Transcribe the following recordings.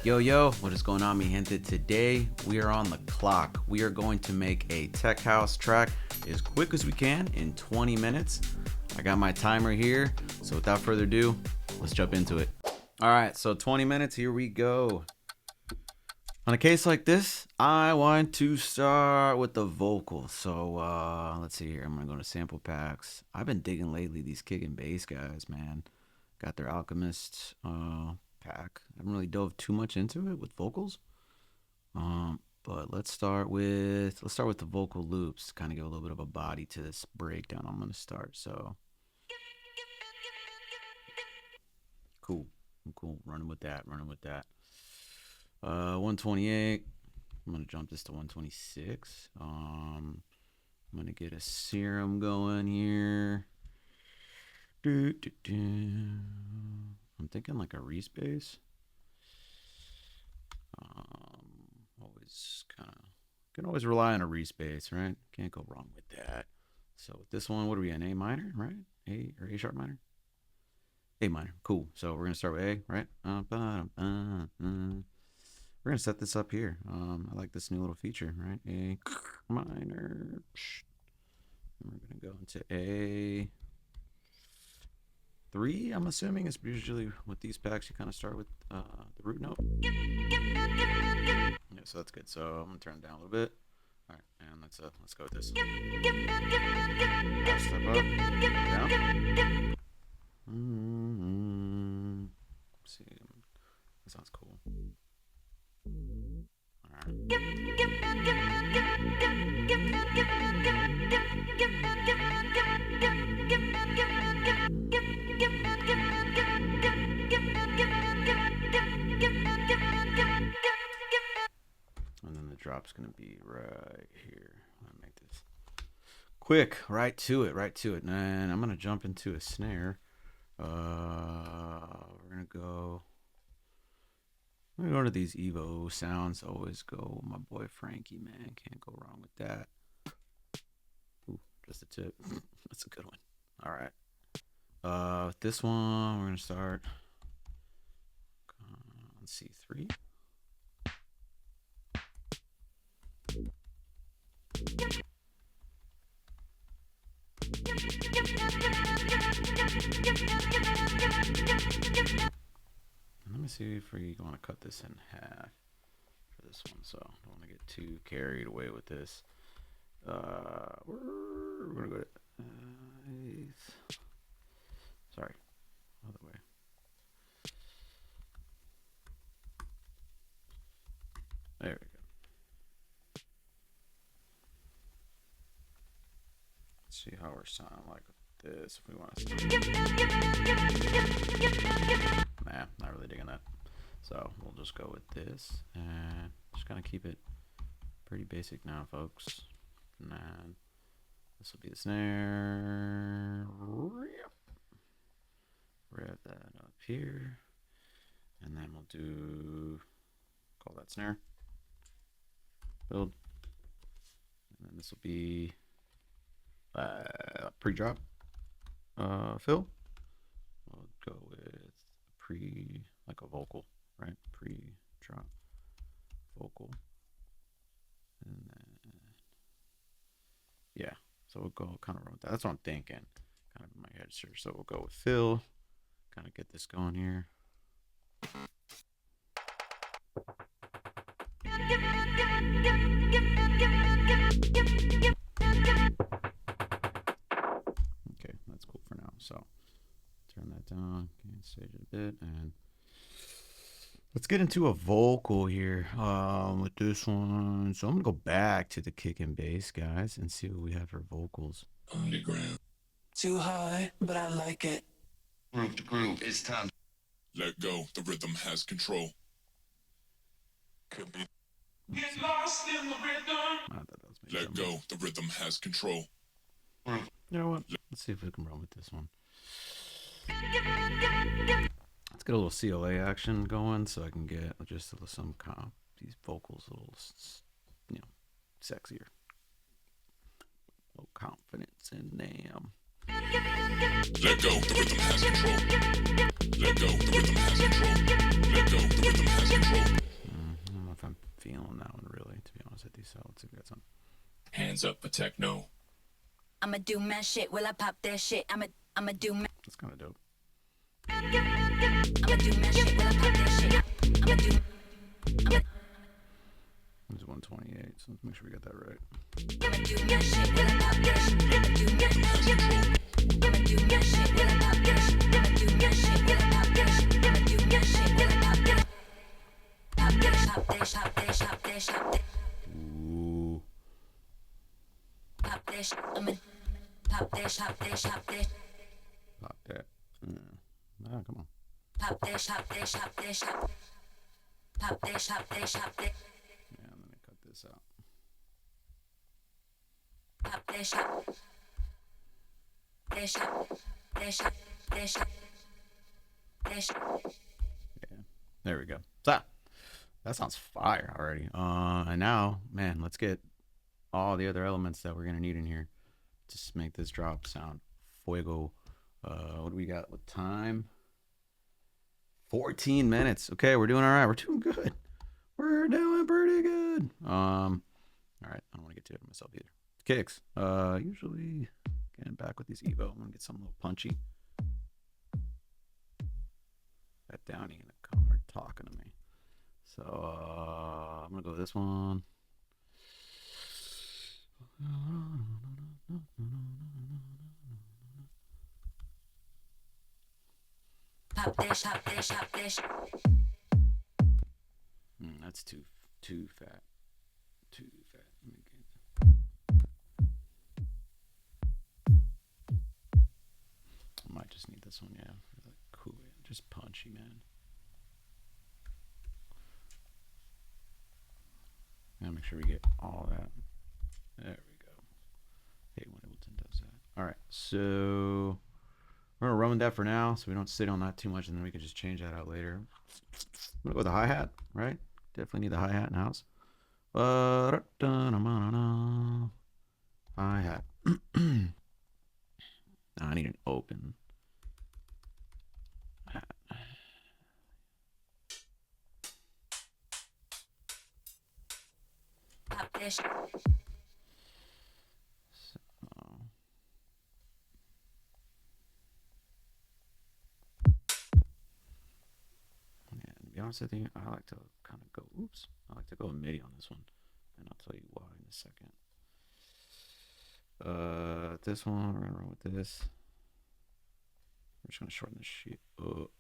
Yo, what is going on, mi gente? Today we are on the clock. We are going to make a tech house track as quick as we can in 20 minutes. I got my timer here, so without further ado, let's jump into it. All right, so 20 minutes, here we go. On a case like this, I want to start with the vocal. So let's see here. I'm gonna go to sample packs. I've been digging lately these kick and bass guys, man. Got their Alchemist pack. I haven't really dove too much into it with vocals. But let's start with the vocal loops. Kind of give a little bit of a body to this breakdown. I'm gonna start. So cool. Running with that. 128. I'm gonna jump this to 126. I'm gonna get a serum going here. I'm thinking like a Reese bass. Can always rely on a Reese bass, right? Can't go wrong with that. So with this one, what are we in? A minor, right? A sharp minor? A minor. Cool. So we're gonna start with A, right? We're gonna set this up here. I like this new little feature, right? A minor. And we're gonna go into A3. I'm assuming it's usually with these packs you kind of start with the root note. Yeah, so that's good. So I'm gonna turn it down a little bit. All right, and let's go with this. Step up, down. See, that sounds cool. All right. And then the drop's gonna be right here. I'm gonna make this quick, right to it. And I'm gonna jump into a snare. We're gonna go to these Evo sounds. Always go with my boy Frankie, man. Can't go wrong with that. Ooh, just a tip. That's a good one. All right. With this one, we're gonna start on C3. Let me see if we want to cut this in half for this one, so I don't want to get too carried away with this. We're gonna go to eighth. Sorry, other way. There we go. Let's see how we're sounding like with this. If we want to nah, not really digging that. So we'll just go with this and just kind of keep it pretty basic now, folks. And this will be the snare. Rev that up here, and then we'll call that snare. Build, and then this will be pre-drop fill. We'll go with like a vocal, right? Pre-drop vocal, and then yeah. So we'll go kind of with that. That's what I'm thinking, kind of in my head, sure. So we'll go with fill, kind of get this going here. Okay, that's cool for now. So turn that down, stage it a bit, and let's get into a vocal here with this one. So I'm gonna go back to the kick and bass guys and see what we have for vocals. Underground. Too high, but I like it. Groove to groove, it's time. Let go, the rhythm has control. Could be. Get lost in the rhythm. Let go, the rhythm has control. You know what? Let's see if we can run with this one. Let's get a little CLA action going so I can get just these vocals a little, sexier. A little confidence in them. Let go, the rhythm has control. Let go, go, the rhythm has control. Let go, the rhythm has control. I don't know if I'm feeling that one really, to be honest with you. So let's see if we got some. Hands up for techno. I'ma do my shit. Will I pop that shit? I'ma do my. That's kind of dope. I'ma do my shit. Will I pop that shit? I'ma do. It's 128, so let's make sure we got that right. I'ma do my shit. Will I pop that shit? I'ma do my shit. I'ma do my shit. Will I pop that shit? I'ma do my shit. Will I pop that shit? I'ma do my shit. Will I pop that? Pop that, pop that, pop that, pop that, pop that. Ooh. Pop that shit. I'ma pop that, pop that, pop that. Pop that. Ah, come on. Pop that, pop that, pop that, pop. Pop that, pop that, pop that. Yeah, let me cut this out. Pop that shot. That shot. That shot. That shot. That shot. Yeah, there we go. So that sounds fire already. And now, man, let's get all the other elements that we're gonna need in here to make this drop sound fuego. What do we got with time? 14 minutes. Okay, we're doing all right. We're doing good. We're doing pretty good. All right, I don't want to get too ahead of myself either. Kicks. Usually getting back with these Evo. I'm gonna get something a little punchy. That Downey in the corner talking to me. So I'm gonna go with this one. Pop that shot. That shot. That shot. That's too fat. Too fat. Let me get... I might just need this one, yeah. Cool, just punchy, man. Gotta make sure we get all that. There we go. Hey, when Ableton does that. All right, so we're gonna run with that for now, so we don't sit on that too much, and then we can just change that out later. I'm gonna go with the hi-hat, right? Definitely need the hi-hat in house. Hi-hat. I need an open hat. Pop that shot. To be honest with you, I like to kind of go, I like to go MIDI on this one, and I'll tell you why in a second. This one, we're gonna run with this. We're just gonna shorten this shit up.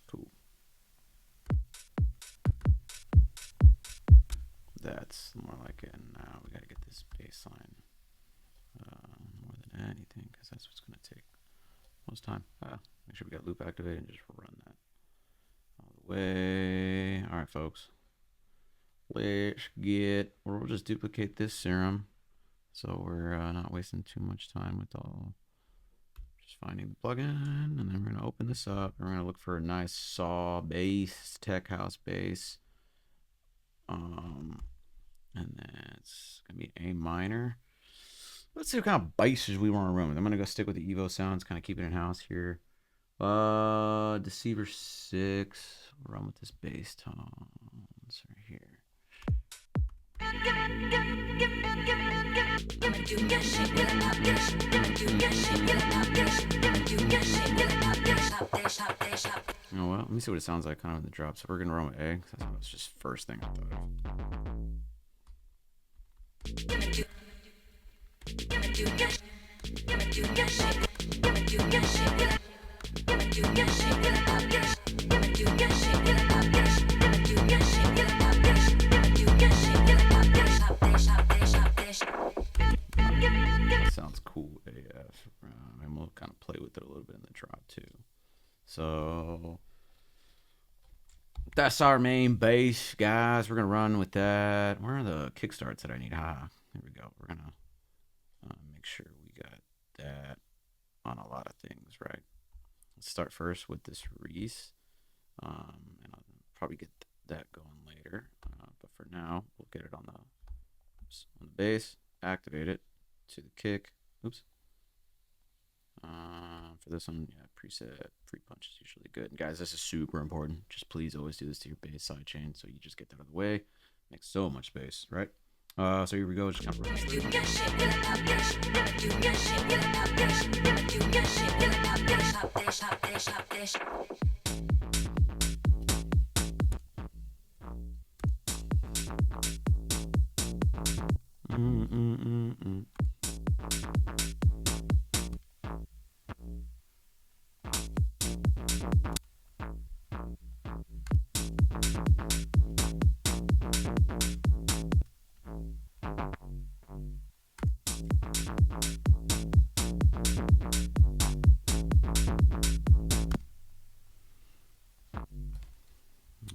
Cool. That's more like it. And now we gotta get this bass line more than anything, because that's what's gonna take most time. Make sure we got loop activated and just run that all the way. All right, folks. We'll just duplicate this serum, so we're not wasting too much time with all. Just finding the plugin, and then we're gonna open this up, and we're gonna look for a nice saw bass, tech house bass. And then it's gonna be A minor. Let's see what kind of basses we want to run with. I'm gonna go stick with the Evo sounds, kind of keep it in house here. Deceiver 6. We'll run with this bass tones right here. You know what? Let me see what it sounds like kind of in the drop. So we're gonna run with A, because that was just first thing I thought of. Sounds cool AF. And we'll kind of play with it a little bit in the drop too. So that's our main bass, guys. We're gonna run with that. Where are the kickstarts that I need? There we go. We're gonna make sure we got that on a lot of things, right? Let's start first with this Reese, and I'll probably get bass, activate it to the kick. Oops. For this one, yeah, preset free punch is usually good. And guys, this is super important. Just please always do this to your bass side chain so you just get that out of the way. Makes so much space, right? So here we go. Just kind of run this through.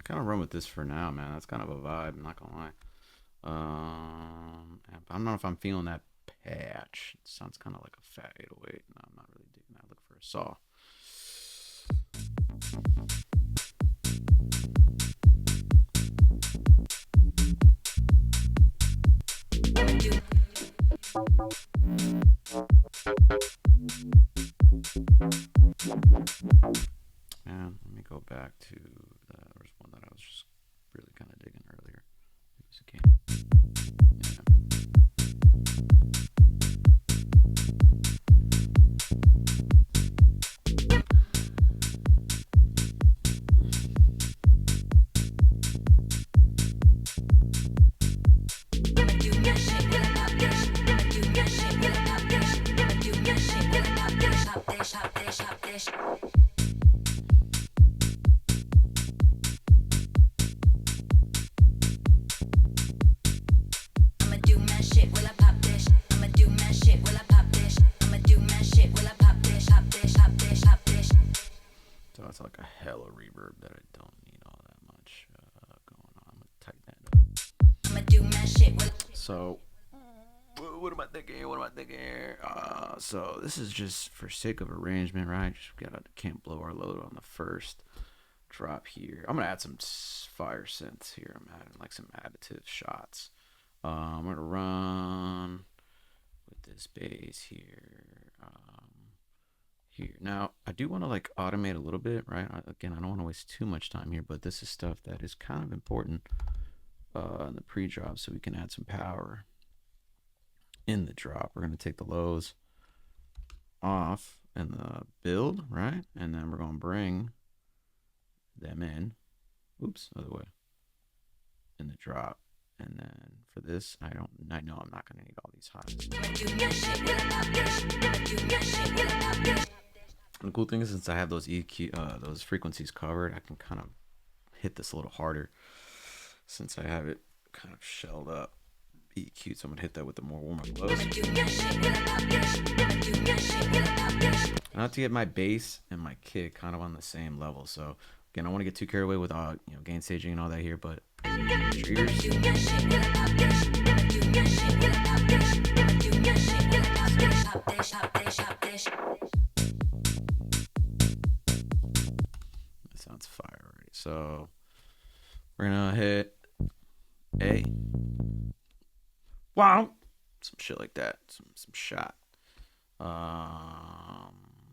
Kind of run with this for now, man. That's kind of a vibe. I'm not gonna lie. I don't know if I'm feeling that patch. It sounds kind of like a fat 808. No, I'm not really digging that. Look for a saw. And let me go back to there was one that I was just really kind of digging earlier. It was a candy. So it's like a hella reverb that I don't need all that much going on. I'm gonna tighten that up. So what am I thinking here? What am I thinking here? So this is just for sake of arrangement, right? Just can't blow our load on the first drop here. I'm gonna add some fire synths here. I'm adding like some additive shots. I'm gonna run with this bass here. Here now, I do want to like automate a little bit, right? Again, I don't want to waste too much time here, but this is stuff that is kind of important in the pre-drop, so we can add some power in the drop. We're going to take the lows off in the build, right? And then we're going to bring them in. Oops, other way. In the drop. And then for this, I know I'm not going to need all these highs. And the cool thing is, since I have those EQ, those frequencies covered, I can kind of hit this a little harder since I have it kind of shelled up. EQ, so I'm gonna hit that with the more warm up lows. I have to get my bass and my kick kind of on the same level. So again, I don't want to get too carried away with gain staging and all that here, but that sounds fire already. So we're gonna hit A. Wow, some shit like that, some shot. Let's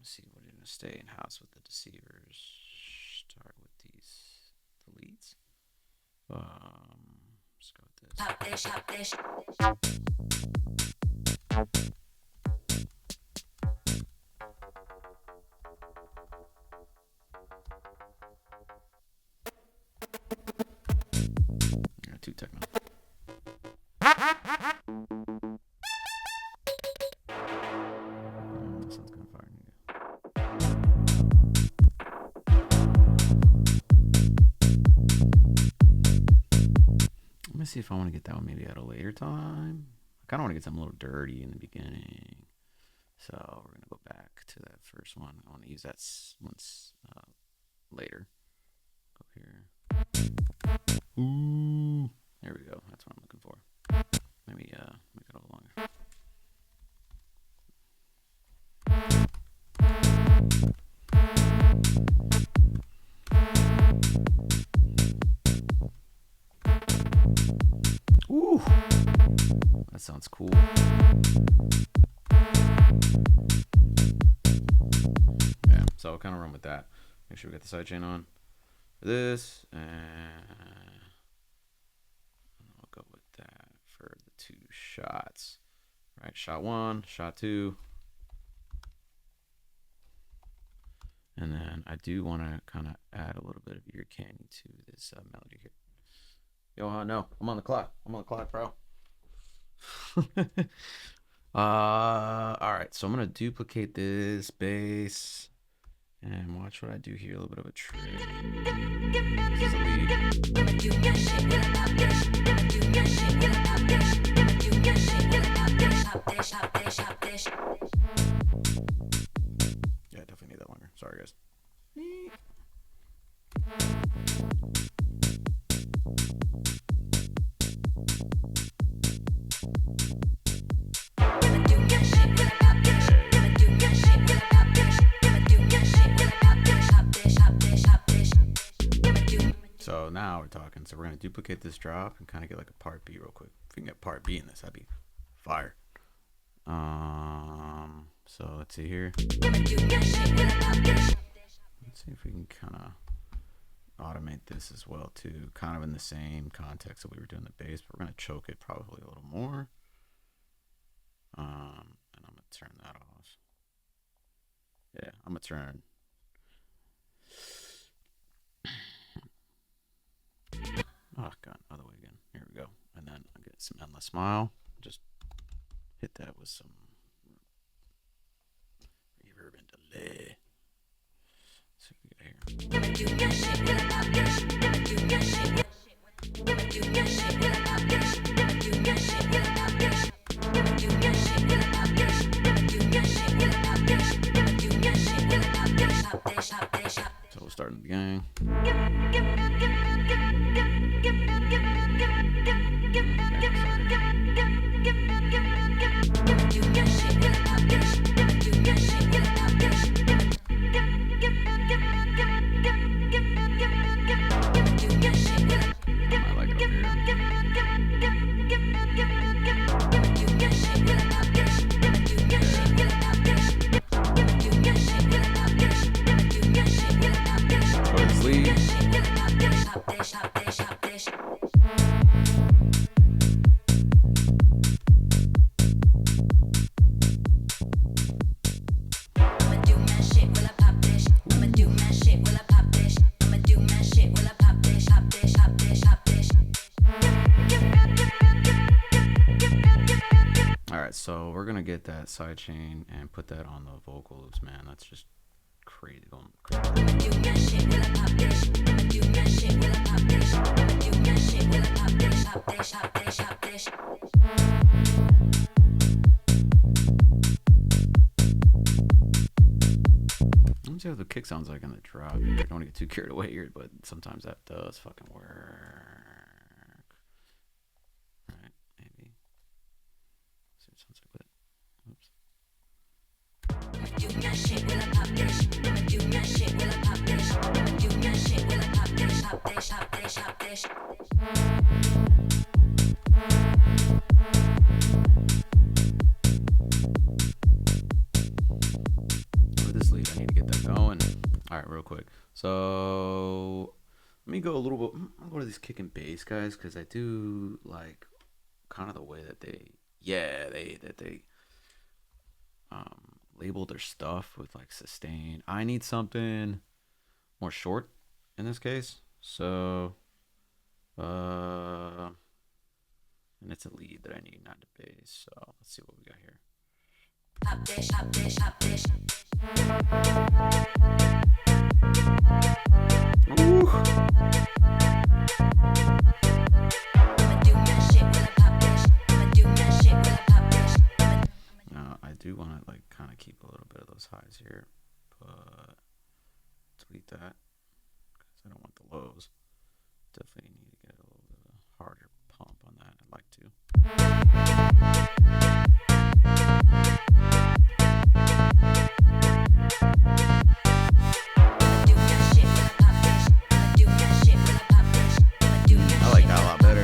see, we're gonna stay in house with the deceivers. Start with the leads. Let's go with this. Yeah, too techno. See if I want to get that one maybe at a later time. I kind of want to get something a little dirty in the beginning, so we're gonna go back to that first one. I want to use that once later. Go here. Ooh, there we go. That's what I'm looking for. Maybe make it a little longer. That sounds cool. Yeah, so I'll kind of run with that. Make sure we get the sidechain on for this, and I'll go with that for the 2 shots. Right, shot 1, shot 2. And then I do want to kind of add a little bit of ear candy to this melody here. Yo, no, I'm on the clock. I'm on the clock, bro. All right, so I'm gonna duplicate this bass and watch what I do here. A little bit of a trick. This is a lead. Yeah, definitely need that longer. Sorry, guys. So now we're talking. So we're gonna duplicate this drop and kind of get like a part B real quick. If we can get part B in this, that'd be fire. So let's see here. Let's see if we can kind of automate this as well too, kind of in the same context that we were doing the bass, but we're gonna choke it probably a little more. And I'm gonna turn that off. Yeah, I'm gonna turn. Oh god, other way again. Here we go. And then I'll get some endless smile. Just hit that with some reverb and delay. Let's see what we got here. So we'll start in the gang. I like it over here. Go to sleep. So we're gonna get that sidechain and put that on the vocal loops, man. That's just crazy, going crazy. Let me see what the kick sounds like on the drop. I don't want to get too carried away here, but sometimes that does fucking work. With this lead, I need to get that going. All right, real quick. So let me go a little bit. I'll go to these kick and bass guys because I do like kind of the way that they label their stuff with like sustain. I need something more short in this case. So, and it's a lead that I need, not the bass. So let's see what we got here. Ooh. Now I do want to like kind of keep a little bit of those highs here, but delete that because I don't want the lows. Definitely need to get a little bit of a harder pump on that. I'd like to. I like that a lot better.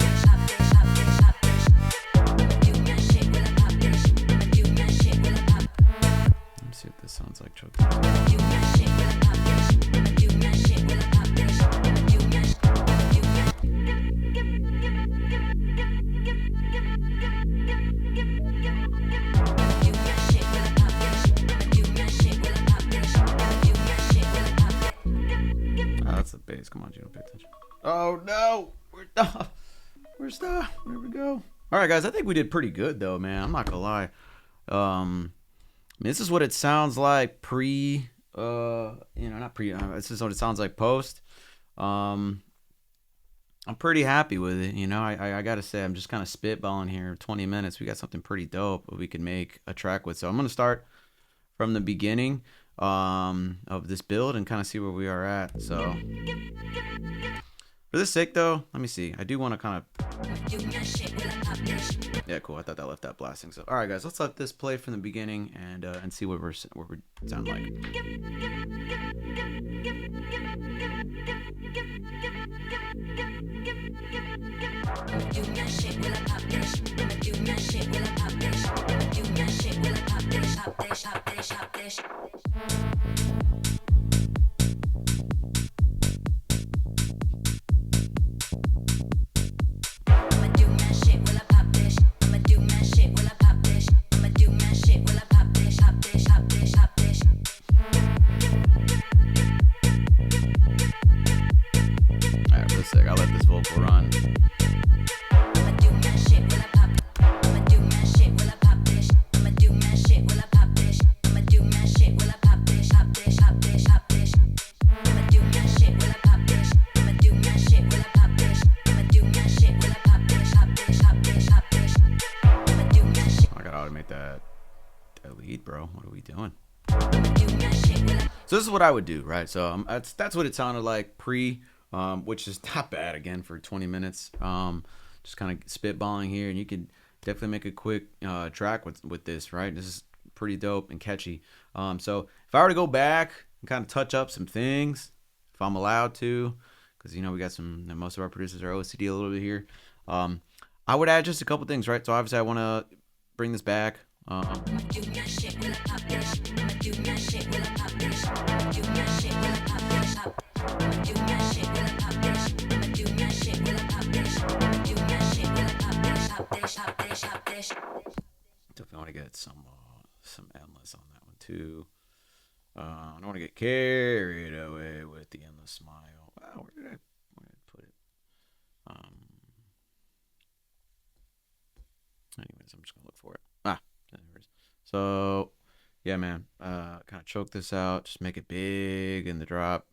around you. Don't pay attention. Oh no, where's the? There we go. All right, guys. I think we did pretty good though, man. I'm not gonna lie. This is what it sounds like pre. Not pre. This is what it sounds like post. I'm pretty happy with it. I gotta say, I'm just kind of spitballing here. 20 minutes. We got something pretty dope we can make a track with. So I'm gonna start from the beginning of this build and kind of see where we are at. So for this sake though, let me see. I do want to kind of. Yeah, cool. I thought that left that blasting. So all right, guys, let's let this play from the beginning and see what we sound like. I'll let this vocal run. I gotta automate that lead, bro. What are we doing? So this is what I would do, right? So that's what it sounded like pre. Which is not bad again for 20 minutes. Just kind of spitballing here, and you could definitely make a quick track with this, right? This is pretty dope and catchy. So if I were to go back and kind of touch up some things, if I'm allowed to, because we got most of our producers are OCD a little bit here. I would add just a couple things, right? So obviously I want to bring this back. Definitely want to get some endless on that one too. I don't want to get carried away with the endless smile. Wow, where did I put it? Anyways, I'm just gonna look for it. There it is. So yeah, man, kind of choke this out, just make it big in the drop.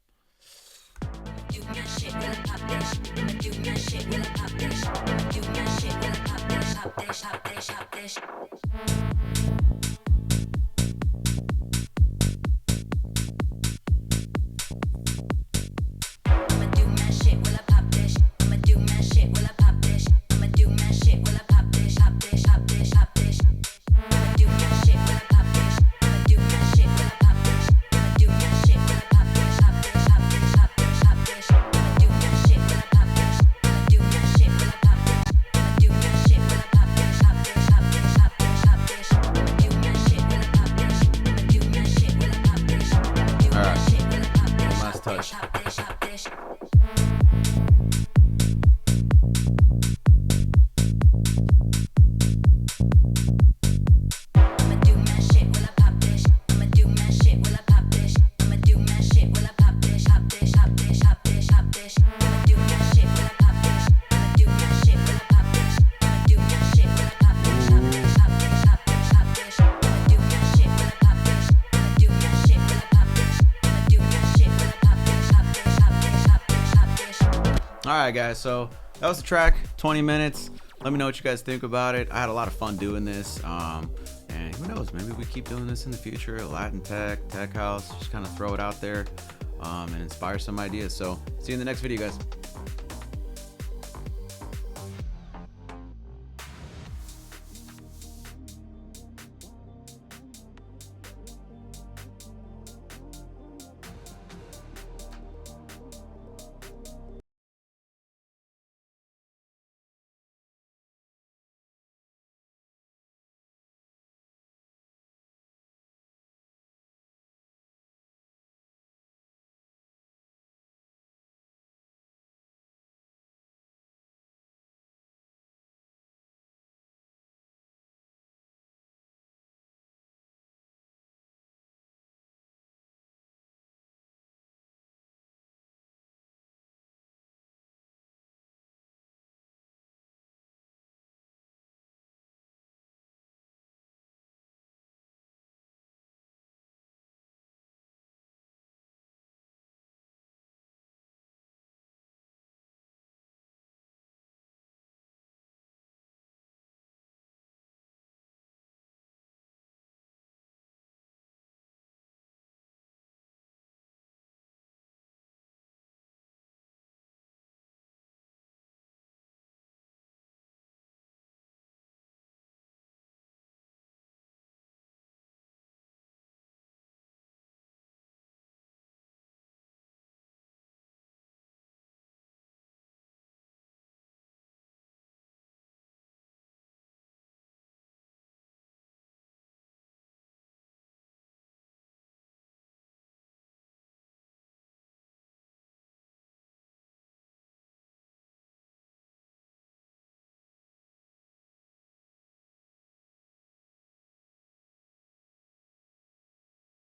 All right, guys, so that was the track, 20 minutes. Let me know what you guys think about it. I had a lot of fun doing this, and who knows, maybe we keep doing this in the future. Latin tech house, just kind of throw it out there and inspire some ideas. So see you in the next video, guys.